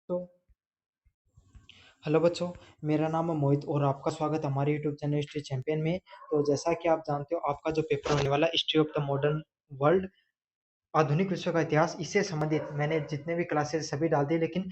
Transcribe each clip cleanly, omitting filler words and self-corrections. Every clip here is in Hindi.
तो हेलो बच्चों, मेरा नाम है मोहित और आपका स्वागत है हमारे यूट्यूब चैनल हिस्ट्री चैंपियन में। तो जैसा कि आप जानते हो, आपका जो पेपर होने वाला history of the modern world, आधुनिक विश्व का इतिहास, इससे संबंधित मैंने जितने भी क्लासेस सभी डाल दिए। लेकिन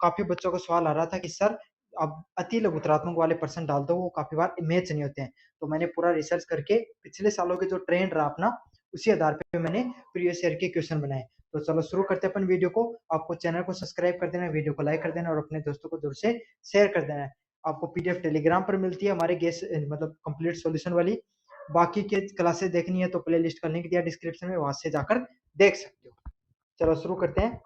काफी बच्चों का सवाल आ रहा था कि सर, अब अति लघुतरात्मक वाले प्रश्न डाल दो, वो काफी बार मैच नहीं होते हैं। तो मैंने पूरा रिसर्च करके पिछले सालों के जो ट्रेंड रहा अपना, उसी आधार पे मैंने प्रीवियस ईयर के क्वेश्चन बनाए। तो चलो शुरू करते हैं अपन वीडियो को। आपको चैनल को सब्सक्राइब कर देना है, वीडियो को लाइक कर देना और अपने दोस्तों को जरूर से शेयर कर देना है। आपको पीडीएफ टेलीग्राम पर मिलती है हमारे गेस मतलब कंप्लीट सॉल्यूशन वाली। बाकी के क्लासेस देखनी है तो प्ले लिस्ट का लिंक दिया डिस्क्रिप्शन में, वहां से जाकर देख सकते हो। चलो शुरू करते हैं।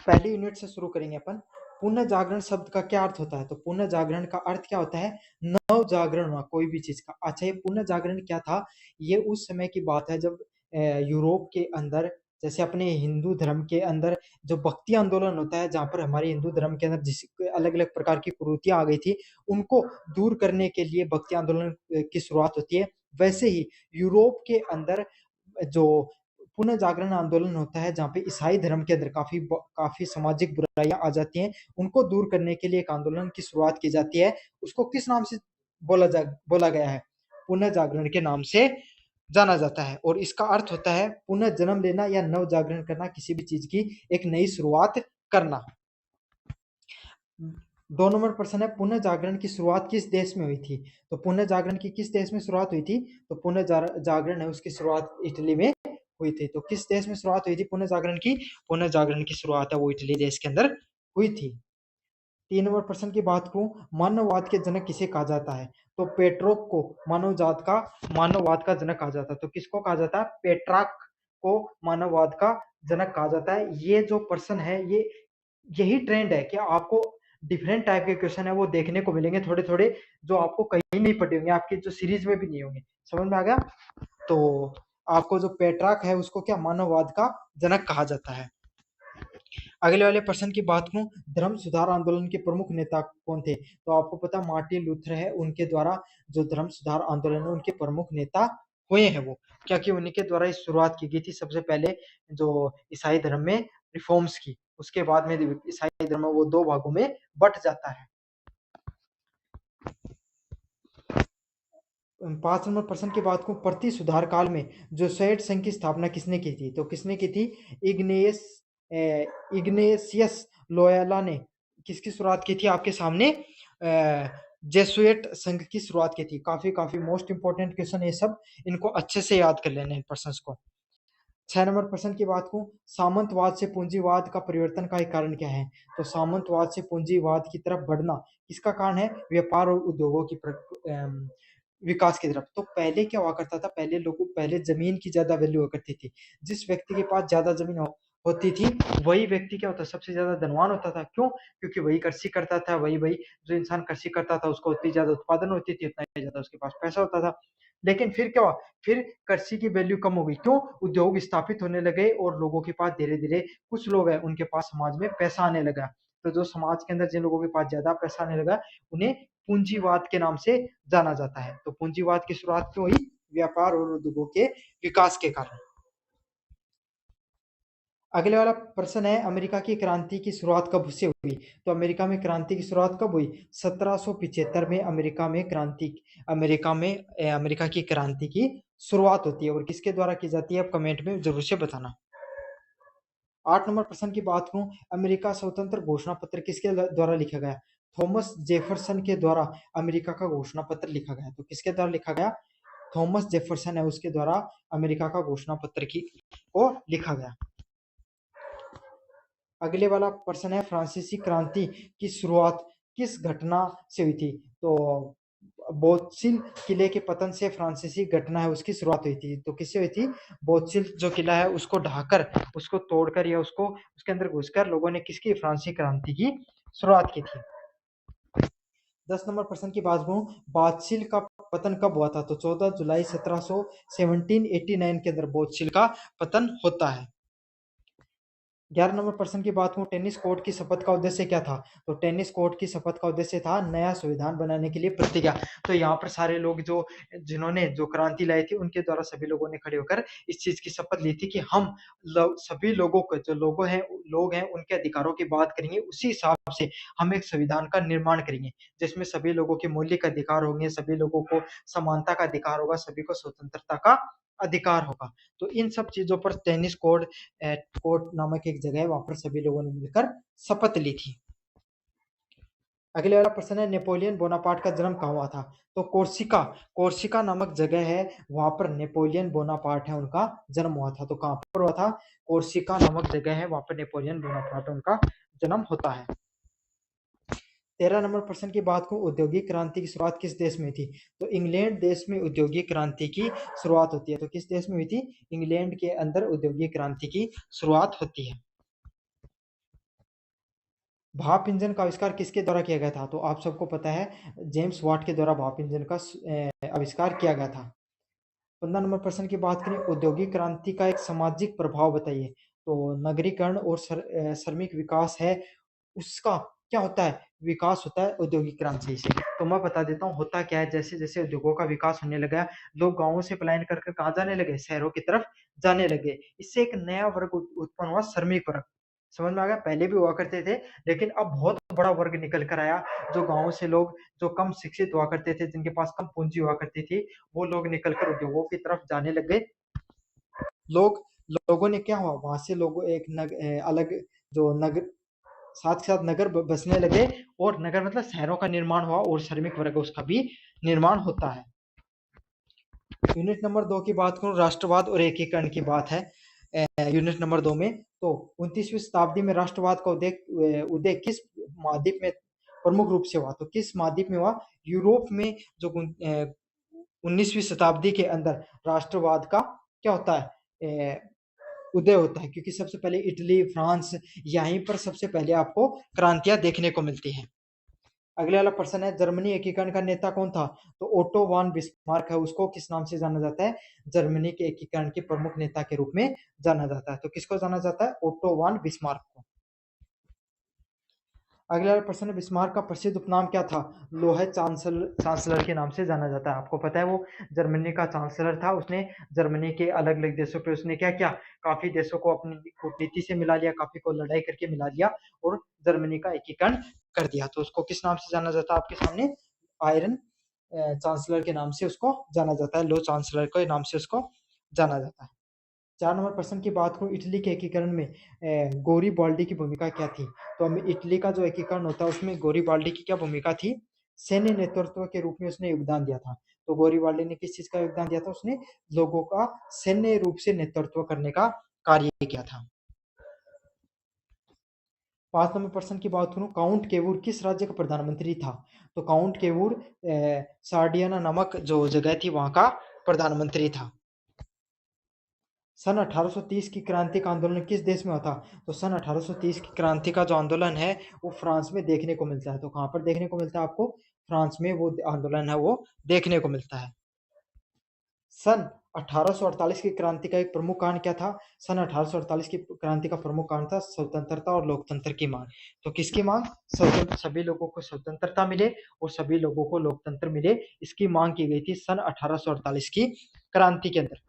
पहली यूनिट से शुरू करेंगे अपन। पुनः जागरण शब्द का क्या अर्थ होता है? तो पुनः जागरण का अर्थ क्या होता है? नव जागरण हुआ कोई भी चीज का। अच्छा, ये पुनः जागरण क्या था? ये उस समय की बात है जब यूरोप के अंदर, जैसे अपने हिंदू धर्म के अंदर जो भक्ति आंदोलन होता है, जहाँ पर हमारे हिंदू धर्म के अंदर जिस अलग अलग प्रकार की कुरीतियां आ गई थी, उनको दूर करने के लिए भक्ति आंदोलन की शुरुआत होती है। वैसे ही यूरोप के अंदर जो पुनः जागरण आंदोलन होता है, जहाँ पे ईसाई धर्म के अंदर काफी सामाजिक बुराइयां आ जाती हैं, उनको दूर करने के लिए एक आंदोलन की शुरुआत की जाती है। उसको किस नाम से बोला गया है? पुनः जागरण के नाम से जाना जाता है। और इसका अर्थ होता है पुनः जन्म लेना या नव जागरण करना, किसी भी चीज की एक नई शुरुआत करना। 2 नंबर प्रश्न है, पुनः जागरण की शुरुआत किस देश में हुई थी? तो पुनः जागरण की किस देश में शुरुआत हुई थी? तो पुनः जागरण है उसकी शुरुआत इटली में हुई थी। तो किस देश में शुरुआत हुई थी पुनः जागरण की? पुनः जागरण की शुरुआत है वो इटली देश के अंदर हुई थी। 3 नंबर प्रश्न की बात करूं, मानववाद के जनक किसे कहा जाता है? तो पेट्रोक को मानववाद का जनक कहा जाता है। तो किसको कहा जाता है? पेट्राक को मानववाद का जनक कहा जाता है। ये जो प्रश्न है, यही ट्रेंड है कि आपको डिफरेंट टाइप के क्वेश्चन है वो देखने को मिलेंगे थोड़े थोड़े, जो आपको कहीं नहीं पढ़े होंगे, आपकी जो सीरीज में भी नहीं होंगे। समझ में आ गया? तो आपको जो पेट्राक है उसको क्या मानववाद का जनक कहा जाता है। अगले वाले प्रश्न की बात करूं, धर्म सुधार आंदोलन के प्रमुख नेता कौन थे? तो आपको पता मार्टिन लूथर है, उनके द्वारा जो धर्म सुधार आंदोलन है उनके प्रमुख नेता हुए हैं वो, क्योंकि उन्हीं के द्वारा इस शुरुआत की गई थी सबसे पहले जो ईसाई धर्म में रिफॉर्म्स की। उसके बाद में ईसाई धर्म वो 2 भागों में बट जाता है। 5 नंबर प्रश्न की बात को, प्रति सुधार काल में जो सोवियत संघ की स्थापना किसने की थी? तो किसने की थी? इग्नेस इग्नेशियस लोयोला ने किसकी शुरुआत की थी आपके सामने? जेसुएट संघ की शुरुआत की थी। काफी काफी मोस्ट इंपोर्टेंट क्वेश्चन ये सब, इनको अच्छे से याद कर लेना इन प्रश्न को। 6 नंबर प्रश्न की बात को, सामंतवाद से पूंजीवाद का परिवर्तन का एक कारण क्या है? तो सामंतवाद से पूंजीवाद की तरफ बढ़ना किसका कारण है? व्यापार और उद्योगों की विकास की तरफ। तो पहले क्या हुआ करता था, पहले जमीन की ज्यादा वैल्यू हुआ करती थी। जिस व्यक्ति के पास ज्यादा जमीन होती थी, वही व्यक्ति क्या होता, सबसे ज्यादा धनवान होता था। क्यों? क्योंकि वही कृषि करता था, वही वही जो इंसान कृषि करता था उसको उतनी ज्यादा उत्पादन होती थी, उतना ही ज्यादा उसके पास पैसा होता था। लेकिन फिर क्या हुआ, फिर कृषि की वैल्यू कम हो गई। क्यों? उद्योग स्थापित होने लगे और लोगों के पास धीरे धीरे, कुछ लोग हैं उनके पास समाज में पैसा आने लगा। तो जो समाज के अंदर जिन लोगों के पास ज्यादा पैसा आने लगा, उन्हें पूंजीवाद के नाम से जाना जाता है। तो पूंजीवाद की शुरुआत क्यों हुई? व्यापार और उद्योगों के विकास के कारण। अगले वाला प्रश्न है, अमेरिका की क्रांति की शुरुआत कब से हुई? तो अमेरिका में क्रांति की शुरुआत कब हुई? 1775 में अमेरिका की क्रांति की शुरुआत होती है। और किसके द्वारा की जाती है, आप कमेंट में जरूर से बताना। 8 नंबर प्रश्न की बात करूं, अमेरिका स्वतंत्र घोषणा पत्र किसके द्वारा लिखा गया? थॉमस जेफरसन के द्वारा अमेरिका का घोषणा पत्र लिखा गया। तो किसके द्वारा लिखा गया? थॉमस जेफरसन है उसके द्वारा अमेरिका का घोषणा पत्र को लिखा गया। अगले वाला प्रश्न है, फ्रांसीसी क्रांति की शुरुआत किस घटना से हुई थी? तो बोत्सिल किले के पतन से फ्रांसीसी घटना है उसकी शुरुआत हुई थी। तो किससे हुई थी? बोत्सिल जो किला है उसको ढाकर, उसको तोड़कर या उसको उसके अंदर घुसकर लोगों ने किसकी? फ्रांसीसी क्रांति की शुरुआत की थी। 10 नंबर प्रश्न की बात करूं, बोत्सिल का पतन कब हुआ था? तो 14 जुलाई 1789 के अंदर बोत्सिल का पतन होता है। 11 नंबर प्रश्न की बात करूँ, टेनिस कोर्ट की शपथ का उद्देश्य क्या था? तो टेनिस कोर्ट की शपथ का उद्देश्य था नया संविधान बनाने के लिए प्रतिज्ञा। तो यहाँ पर सारे लोग जो जिन्होंने जो क्रांति लाई थी उनके द्वारा सभी लोगों ने खड़े होकर इस चीज़ की शपथ ली थी कि हम सभी लोगों को जो लोग हैं उनके अधिकारों की बात करेंगे, उसी हिसाब से हम एक संविधान का निर्माण करेंगे, जिसमें सभी लोगों के मौलिक अधिकार होंगे, सभी लोगों को समानता का अधिकार होगा, सभी को स्वतंत्रता का अधिकार होगा। तो इन सब चीज़ों पर टेनिस कोर्ट नामक एक जगह है, वहाँ पर सभी लोगों ने मिलकर शपथ ली थी। अगले वाला प्रश्न है, नेपोलियन बोनापार्ट का जन्म कहाँ हुआ था? तो कोर्सिका नामक जगह है, वहाँ पर नेपोलियन बोनापार्ट है उनका जन्म हुआ था। तो कहाँ पर हुआ था? कोर्सिका नामक जगह है, वहाँ पर नेपोलियन बोनापार्ट उनका जन्म होता है। 13 नंबर प्रश्न की बात करूं, औद्योगिक क्रांति की शुरुआत किस देश में थी? तो इंग्लैंड देश में औद्योगिक क्रांति की शुरुआत होती है। तो किस देश में हुई थी? इंग्लैंड के अंदर औद्योगिक क्रांति की शुरुआत होती है। भाप इंजन का आविष्कार किसके द्वारा किया गया था? तो आप सबको पता है, जेम्स वाट के द्वारा भाप इंजन का आविष्कार किया गया था। 15 नंबर प्रश्न की बात करें, औद्योगिक क्रांति का एक सामाजिक प्रभाव बताइए। तो नगरीकरण और श्रमिक विकास है, उसका क्या होता है? विकास होता है औद्योगिक क्रांति से। तो मैं बता देता हूँ होता क्या है। जैसे जैसे उद्योगों का विकास होने लगा, लोग गांवों से पलायन कर कर कहाँ जाने लगे? शहरों की तरफ जाने लगे। इससे एक नया वर्ग उत्पन्न हुआ, श्रमिक वर्ग। समझ में आ गया? पहले भी हुआ करते थे, लेकिन अब बहुत बड़ा वर्ग निकल कर आया। जो गांव से लोग जो कम शिक्षित हुआ करते थे, जिनके पास कम पूंजी हुआ करती थी, वो लोग निकल कर उद्योगों की तरफ जाने लग गए। लोग लोगों ने क्या हुआ, वहां से लोगों एक अलग जो नगर, साथ के साथ नगर बसने लगे, और नगर मतलब शहरों का निर्माण हुआ, और श्रमिक वर्ग उसका भी निर्माण होता है। यूनिट नंबर 2 की बात करूं, राष्ट्रवाद और एकीकरण की बात है यूनिट नंबर 2 में। तो 29वीं शताब्दी में राष्ट्रवाद का उदय किस महाद्वीप में प्रमुख रूप से हुआ? तो किस महाद्वीप में हुआ? यूरोप में। जो 19वीं शताब्दी के अंदर राष्ट्रवाद का क्या होता है? उदय होता है, क्योंकि सबसे पहले इटली, फ्रांस, यहीं पर सबसे पहले आपको क्रांतियां देखने को मिलती हैं। अगले वाला प्रश्न है, जर्मनी एकीकरण का नेता कौन था? तो ओटो वान बिस्मार्क है, उसको किस नाम से जाना जाता है? जर्मनी के एकीकरण के प्रमुख नेता के रूप में जाना जाता है। तो किसको जाना जाता है? ओटो वान बिस्मार्क को। अगला प्रश्न है, बिस्मार्क का प्रसिद्ध उपनाम क्या था? लोहे चांसलर के नाम से जाना जाता है। आपको पता है वो जर्मनी का चांसलर था। उसने जर्मनी के अलग अलग देशों पे उसने क्या किया? काफी देशों को अपनी कूटनीति से मिला लिया, काफी को लड़ाई करके मिला लिया, और जर्मनी का एकीकरण कर दिया। तो उसको किस नाम से जाना जाता है आपके सामने? आयरन चांसलर के नाम से उसको जाना जाता है, लो चांसलर के नाम से उसको जाना जाता है। 4 नंबर प्रश्न की बात करूँ, इटली के एकीकरण में गोरीबाल्डी की भूमिका क्या थी? तो हमें इटली का जो एकीकरण होता है उसमें गोरीबाल्डी की क्या भूमिका थी? सैन्य नेतृत्व के रूप में उसने योगदान दिया था। तो गोरीबाल्डी ने किस चीज का योगदान दिया था? उसने लोगों का सैन्य रूप से नेतृत्व करने का कार्य किया था। 5 नंबर प्रश्न की बात करूँ, काउंट केवूर किस राज्य का प्रधानमंत्री था? तो काउंट केवूर सार्डियाना नामक जो जगह थी वहां का प्रधानमंत्री था। सन 1830 की क्रांति का आंदोलन किस देश में हुआ था? तो सन 1830 की क्रांति का जो आंदोलन है वो फ्रांस में देखने को मिलता है। तो कहाँ पर देखने को मिलता है आपको? फ्रांस में वो आंदोलन है वो देखने को मिलता है। सन 1848 की क्रांति का एक प्रमुख कारण क्या था? सन 1848 की क्रांति का प्रमुख कारण था स्वतंत्रता और लोकतंत्र की मांग। तो किसकी मांग? सभी लोगों को स्वतंत्रता मिले और सभी लोगों को लोकतंत्र मिले, इसकी मांग की गई थी सन 1848 की क्रांति के अंदर।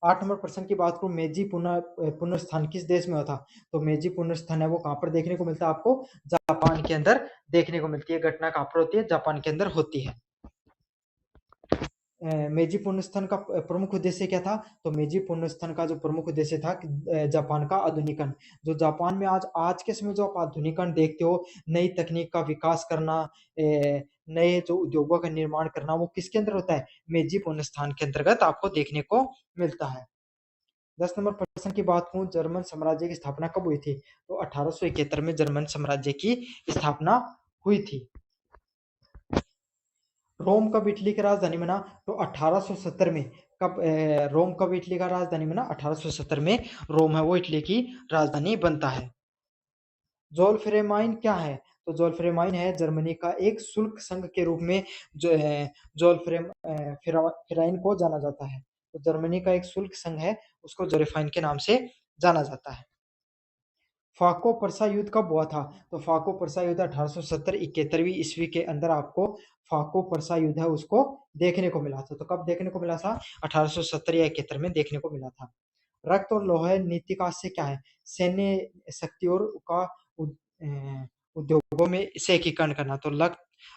8 नंबर प्रश्न की बात करूं, मेजी पुनर्स्थान किस देश में हुआ था? तो मेजी पुनर्स्थान है वो कहां पर देखने को मिलता है आपको? जापान के अंदर देखने को मिलती है। घटना कहां पर होती है? जापान के अंदर होती है। मेजी पुनर्स्थान का प्रमुख उद्देश्य क्या था? तो मेजी पुनर्स्थान का जो प्रमुख उद्देश्य था कि जापान का आधुनिकरण। जो जापान में आज के समय जो आप आधुनिकरण देखते हो, नई तकनीक का विकास करना, नए जो उद्योगों का निर्माण करना, वो किसके अंदर होता है? मेजी पुनर्स्थान के अंतर्गत आपको देखने को मिलता है। 10 नंबर प्रश्न की बात करूं, जर्मन साम्राज्य की स्थापना कब हुई थी? तो 1871 में जर्मन साम्राज्य की स्थापना हुई थी। रोम कब इटली की राजधानी बना? तो 1870 में। रोम कब इटली का राजधानी बना? 1870 में रोम है वो इटली की राजधानी बनता है। जोल्फरेमाइन क्या है? तो जोल्फरेमाइन है जर्मनी का एक शुल्क संघ के रूप में जो जोल्फरेमाइन को जाना जाता है। तो जर्मनी का एक शुल्क संघ है, उसको जोल्फरेमाइन के नाम से जाना जाता है। फाको परसा युद्ध कब हुआ था? तो फाको परसा युद्ध 1870 71वीं ईस्वी के अंदर आपको फाको परसा युद्ध है उसको देखने को मिला था। तो कब देखने को मिला था? 1870 या 71 में देखने को मिला था। रक्त और लौह नीति का आशय क्या है? सैन्य शक्तियों का उद्योगों में इसे एकीकरण करना। तो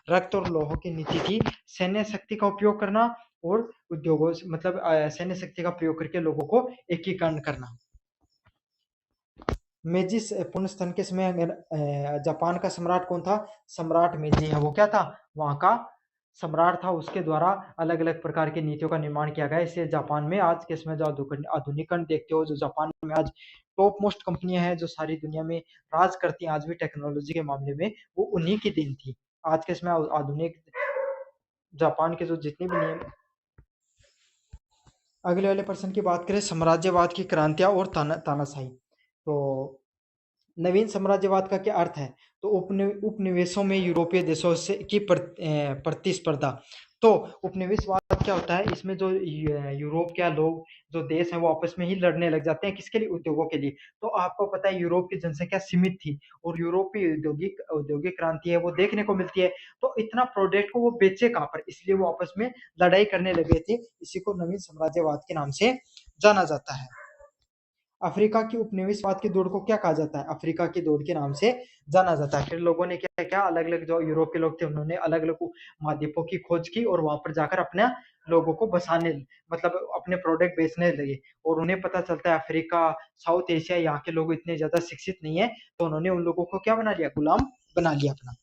रक्त और लौह की नीति थी सैन्य शक्ति का उपयोग करना और उद्योगों मतलब सैन्य शक्ति का प्रयोग करके लोगों को एकीकरण करना। मेजी पुण्य स्थल के समय जापान का सम्राट कौन था? सम्राट मेजी है वो क्या था? वहां का सम्राट था। उसके द्वारा अलग अलग प्रकार की नीतियों का निर्माण किया गया। इससे जापान में आज के समय जो आधुनिकरण देखते हो, जो जापान में आज टॉप मोस्ट कंपनियां हैं जो सारी दुनिया में राज करती हैं आज भी टेक्नोलॉजी के मामले में, वो उन्हीं की देन थी। आज के समय आधुनिक जापान के जो जितने भी नियम। अगले वाले प्रश्न की बात करें, साम्राज्यवाद की क्रांतियां और तानाशाही। तो नवीन साम्राज्यवाद का क्या अर्थ है? तो उपनिवेशों में यूरोपीय देशों से की प्रतिस्पर्धा। तो उपनिवेशवाद क्या होता है? इसमें जो यूरोप के लोग जो देश हैं वो आपस में ही लड़ने लग जाते हैं। किसके लिए? उद्योगों के लिए। तो आपको पता है यूरोप की जनसंख्या सीमित थी और यूरोपीय औद्योगिक क्रांति है वो देखने को मिलती है। तो इतना प्रोडक्ट को वो बेचे कहाँ पर? इसलिए वो आपस में लड़ाई करने लगे थे। इसी को नवीन साम्राज्यवाद के नाम से जाना जाता है। अफ्रीका की उपनिवेशवाद की दौड़ को क्या कहा जाता है? अफ्रीका की दौड़ के नाम से जाना जाता है। फिर लोगों ने क्या क्या अलग अलग जो यूरोप के लोग थे उन्होंने अलग अलग महाद्वीपों की खोज की और वहां पर जाकर अपने लोगों को बसाने मतलब अपने प्रोडक्ट बेचने लगे। और उन्हें पता चलता है अफ्रीका साउथ एशिया यहाँ के लोग इतने ज्यादा शिक्षित नहीं है, तो उन्होंने उन लोगों को क्या बना लिया? गुलाम बना लिया अपना।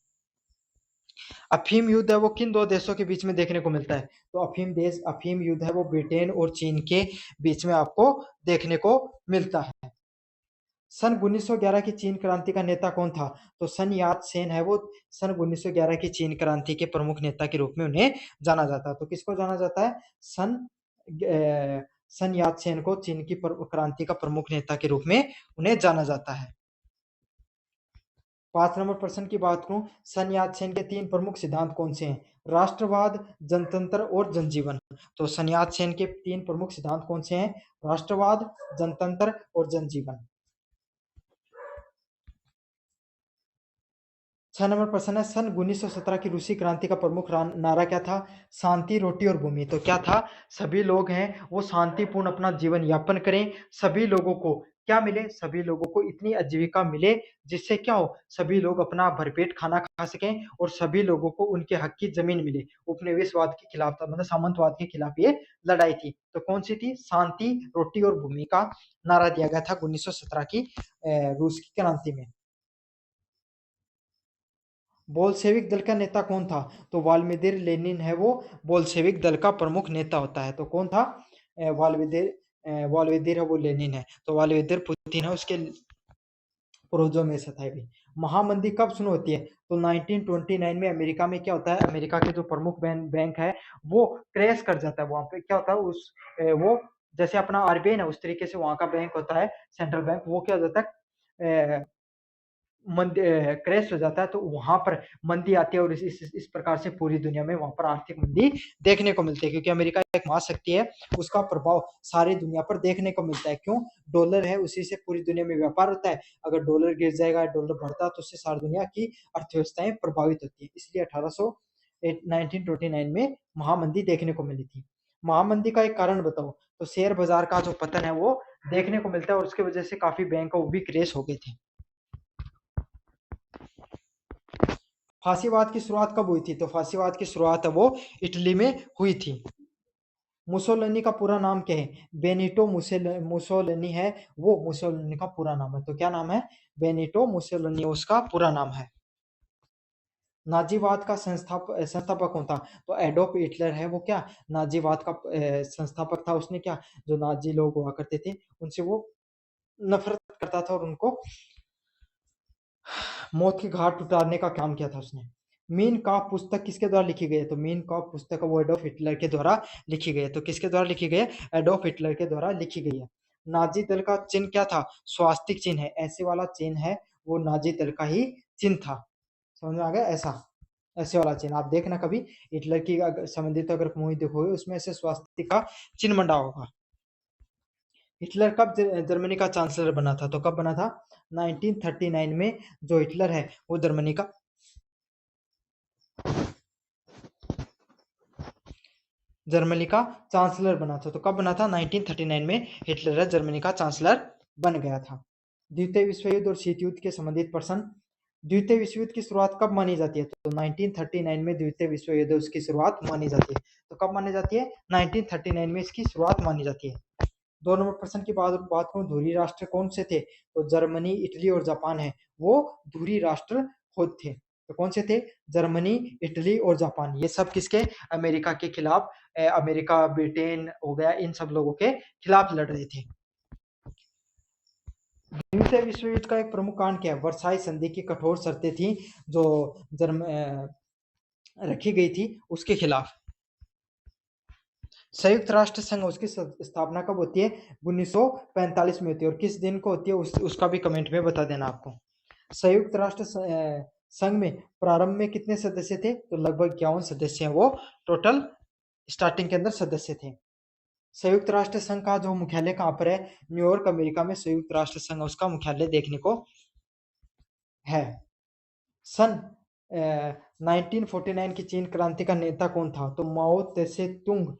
अफीम युद्ध है वो किन दो देशों के बीच में देखने को मिलता है? तो अफीम युद्ध है वो ब्रिटेन और चीन के बीच में आपको देखने को मिलता है। सन 1911 की चीन क्रांति का नेता कौन था? तो सन यात सेन है वो सन 1911 की चीन क्रांति के प्रमुख नेता के रूप में उन्हें जाना जाता है। तो किसको जाना जाता है? सन यात सेन को चीन की क्रांति का प्रमुख नेता के रूप में उन्हें जाना जाता है। 5 नंबर प्रश्न की बात करूं, सन यात सेन के 3 प्रमुख सिद्धांत कौन से हैं? राष्ट्रवाद, जनतंत्र और जनजीवन। तो सन यात सेन के 3 प्रमुख सिद्धांत कौन से हैं? राष्ट्रवाद, जनतंत्र और जनजीवन। 6 नंबर प्रश्न है, सन 1917 की रूसी क्रांति का प्रमुख नारा क्या था? शांति, रोटी और भूमि। तो क्या था? सभी लोग हैं वो शांतिपूर्ण अपना जीवन यापन करें। सभी लोगों को क्या मिले? सभी लोगों को इतनी आजीविका मिले जिससे क्या हो? सभी लोग अपना भरपेट खाना खा सकें और सभी लोगों को उनके हक की जमीन मिले। उपनिवेशवाद के खिलाफ था, मतलब सामंतवाद के खिलाफ ये लड़ाई थी। तो कौन सी थी? शांति, रोटी और भूमि का नारा दिया गया था 1917 की रूस की क्रांति में। बोल्शेविक दल का नेता कौन था? तो व्लादिमीर लेनिन है वो बोल्शेविक दल का प्रमुख नेता होता है। तो कौन था? व्लादिमीर है वो लेनिन है। तो व्लादिमीर पुतिन है उसके पूर्वजों में से था भी। महामंदी कब शुरू होती है? तो 1929 में अमेरिका में क्या होता है? अमेरिका के जो प्रमुख बैंक है वो क्रैश कर जाता है। वहां पे क्या होता है? वो जैसे अपना आरबीआई ना उस तरीके से वहां का बैंक होता है, सेंट्रल बैंक, वो क्या हो जाता है? क्रैश हो जाता है। तो वहां पर मंदी आती है और इस प्रकार से पूरी दुनिया में वहां पर आर्थिक मंदी देखने को मिलती है, क्योंकि अमेरिका एक महाशक्ति है, उसका प्रभाव सारी दुनिया पर देखने को मिलता है। क्यों? डॉलर है, उसी से पूरी दुनिया में व्यापार होता है। अगर डॉलर गिर जाएगा, डॉलर बढ़ता है, तो उससे सारी दुनिया की अर्थव्यवस्थाएं प्रभावित होती है। इसलिए 1929 में महामंदी देखने को मिली थी। महामंदी का एक कारण बताओ। तो शेयर बाजार का जो पतन है वो देखने को मिलता है और उसकी वजह से काफी बैंक वो भी क्रैश हो गए थे। फांसीवाद की शुरुआत कब हुई थी? तो फांसीवाद की शुरुआत है वो इटली में हुई थी। मुसोलिनी का पूरा नाम क्या है? बेनिटो मुसोलिनी है वो मुसोलिनी का पूरा नाम है। तो क्या नाम है? बेनिटो मुसोलिनी उसका पूरा नाम है। नाजीवाद का संस्थापक कौन था? तो एडोल्फ हिटलर है वो क्या नाजीवाद का संस्थापक था। उसने क्या जो नाजी लोग हुआ करते थे उनसे वो नफरत करता था और उनको मौत की घाट उतारने का काम किया था उसने। मीन काफ पुस्तक किसके द्वारा लिखी गई है? तो मीन काफ पुस्तक वो एडोल्फ हिटलर के द्वारा लिखी गई है। तो किसके द्वारा लिखी गई है? एडोल्फ हिटलर के द्वारा लिखी गई है। नाजी दल का चिन्ह क्या था? स्वास्तिक चिन्ह है, ऐसे वाला चिन्ह है वो नाजी दल का ही चिन्ह था। समझ में आ गया? ऐसा ऐसे वाला चिन्ह आप देखना कभी हिटलर की संबंधित अगर मूवी देखोगे उसमें ऐसे स्वास्तिक का चिन्ह बना होगा। हिटलर कब जर्मनी का चांसलर बना था? तो कब बना था? 1939 में जो हिटलर है वो जर्मनी का चांसलर बना था। तो कब बना था? 1939 में हिटलर जर्मनी का चांसलर बन गया था। द्वितीय विश्व युद्ध और शीत युद्ध के संबंधित प्रश्न। द्वितीय विश्व युद्ध की शुरुआत कब मानी जाती है? तो 1939 में द्वितीय विश्व युद्ध उसकी शुरुआत मानी जाती है। तो कब मानी जाती है? 1939 में इसकी शुरुआत मानी जाती है। 2 नंबर प्रश्न की बात करूं, धुरी राष्ट्र कौन से थे? तो जर्मनी, इटली और जापान है वो धुरी राष्ट्र खुद थे। तो कौन से थे? जर्मनी, इटली और जापान। ये सब किसके? अमेरिका के खिलाफ, अमेरिका, ब्रिटेन हो गया, इन सब लोगों के खिलाफ लड़ रहे थे। द्वितीय विश्व युद्ध का एक प्रमुख कारण क्या है? वर्साई संधि की कठोर शर्तें थी जो रखी गई थी उसके खिलाफ। संयुक्त राष्ट्र संघ उसकी स्थापना कब होती है? 1945 में होती है। और किस दिन को होती है उसका भी कमेंट में बता देना आपको। संयुक्त राष्ट्र संघ में प्रारंभ में कितने सदस्य थे? तो लगभग 51 सदस्य हैं वो टोटल स्टार्टिंग के अंदर सदस्य थे। संयुक्त राष्ट्र संघ का जो मुख्यालय कहाँ पर है? न्यूयॉर्क, अमेरिका में संयुक्त राष्ट्र संघ उसका मुख्यालय देखने को है। सन 1949 की चीन क्रांति का नेता कौन था? तो माओ त्से तुंग।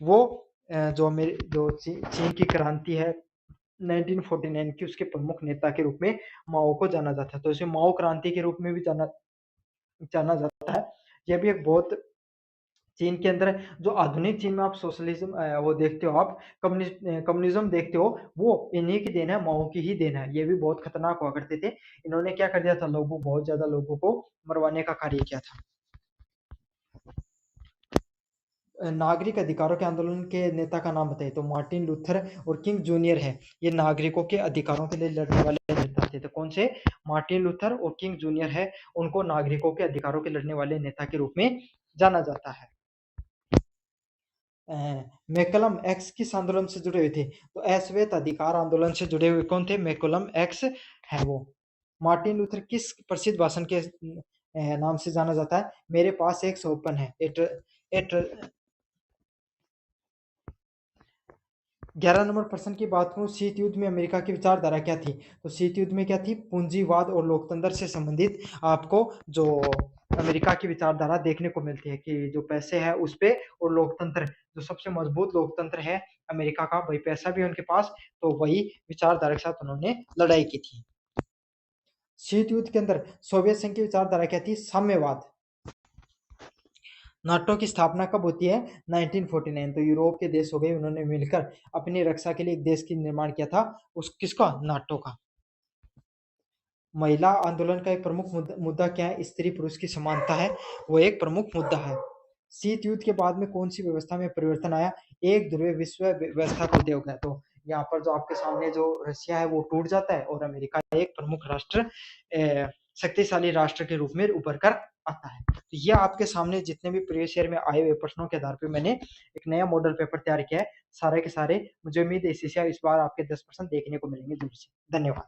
वो जो चीन की क्रांति है 1949 की, उसके प्रमुख नेता के रूप में माओ को जाना जाता है। तो इसे माओ क्रांति के रूप में भी जाना जाता है। यह भी एक बहुत चीन के अंदर जो आधुनिक चीन में आप सोशलिज्म वो देखते हो, आप कम्युनिज्म देखते हो, वो इन्हीं की देन है, माओ की ही देन है। ये भी बहुत खतरनाक हुआ करते थे। इन्होंने क्या कर दिया था? बहुत ज्यादा लोगों को मरवाने का कार्य किया था। नागरिक अधिकारों के आंदोलन के नेता का नाम बताइए। तो मार्टिन लूथर और किंग जूनियर है, ये नागरिकों के अधिकारों के लिए लड़ने वाले नेता थे। तो कौन से? मार्टिन लूथर और किंग जूनियर है, उनको नागरिकों के अधिकारों के लड़ने वाले नेता के रूप में जाना जाता है। मैकलम एक्स किस आंदोलन से जुड़े हुए थे? तो अश्वेत अधिकार आंदोलन से जुड़े हुए कौन थे? मैकलम एक्स है वो। मार्टिन लूथर किस प्रसिद्ध भाषण के नाम से जाना जाता है? मेरे पास एक सोपन है। 11 नंबर प्रश्न की बात करूं, शीत युद्ध में अमेरिका की विचारधारा क्या थी? तो शीत युद्ध में क्या थी? पूंजीवाद और लोकतंत्र से संबंधित आपको जो अमेरिका की विचारधारा देखने को मिलती है कि जो पैसे है उस पे, और लोकतंत्र, जो सबसे मजबूत लोकतंत्र है अमेरिका का, वही पैसा भी है उनके पास, तो वही विचारधारा के साथ उन्होंने लड़ाई की थी। शीत युद्ध के अंदर सोवियत संघ की विचारधारा क्या थी? साम्यवाद। नाटो की स्थापना कब होती है? 1949। तो यूरोप के देश हो गए, उन्होंने मिलकर अपनी रक्षा के लिए एक देश की निर्माण किया था, उस किसका? नाटो का। महिला आंदोलन का एक प्रमुख मुद्दा क्या है? स्त्री पुरुष की समानता है, वो एक प्रमुख मुद्दा है। शीत युद्ध के बाद में कौन सी व्यवस्था में परिवर्तन आया? एक ध्रुवीय विश्व व्यवस्था को दिया गया। तो यहाँ पर जो आपके सामने जो रशिया है वो टूट जाता है, और अमेरिका एक प्रमुख राष्ट्र, शक्तिशाली राष्ट्र के रूप में उभर कर आता है। तो ये आपके सामने जितने भी प्रीवियस ईयर में आए हुए प्रश्नों के आधार पर मैंने एक नया मॉडल पेपर तैयार किया है, सारे के सारे। मुझे उम्मीद है इसी से इस बार आपके 10% देखने को मिलेंगे जरूर से। धन्यवाद।